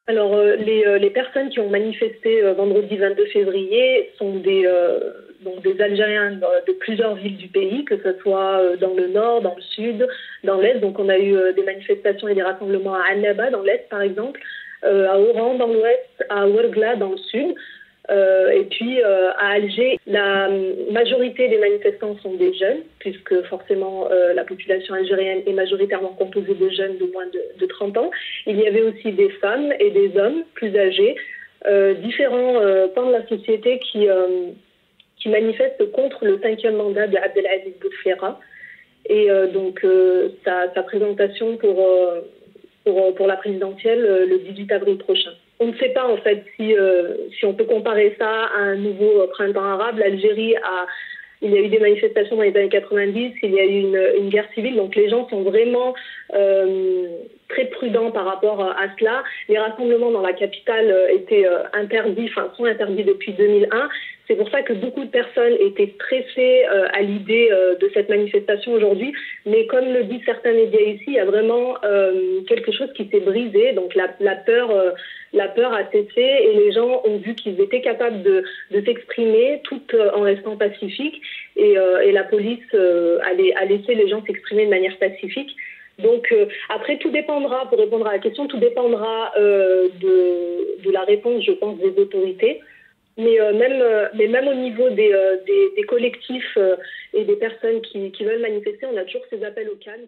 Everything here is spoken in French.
Alors, les personnes qui ont manifesté vendredi 22 février sont donc des Algériens de plusieurs villes du pays, que ce soit dans le nord, dans le sud, dans l'est. Donc, on a eu des manifestations et des rassemblements à Annaba, dans l'est, par exemple, à Oran, dans l'ouest, à Ouargla, dans le sud. Et puis à Alger, la majorité des manifestants sont des jeunes, puisque forcément la population algérienne est majoritairement composée de jeunes de moins de 30 ans. Il y avait aussi des femmes et des hommes plus âgés, différents pans de la société qui manifestent contre le cinquième mandat de Abdelaziz Bouteflika. Et donc sa présentation pour la présidentielle le 18 avril prochain. On ne sait pas en fait si on peut comparer ça à un nouveau printemps arabe. Il y a eu des manifestations dans les années 90, il y a eu une guerre civile, donc les gens sont vraiment très prudents par rapport à cela. Les rassemblements dans la capitale sont interdits depuis 2001. C'est pour ça que beaucoup de personnes étaient stressées à l'idée de cette manifestation aujourd'hui. Mais comme le disent certains médias ici, il y a vraiment quelque chose qui s'est brisé. Donc la peur a cessé et les gens ont vu qu'ils étaient capables de s'exprimer tout en restant pacifiques. Et la police a laissé les gens s'exprimer de manière pacifique. Donc après, tout dépendra, pour répondre à la question, tout dépendra de la réponse, je pense, des autorités. Mais même au niveau des collectifs et des personnes qui veulent manifester, on a toujours ces appels au calme.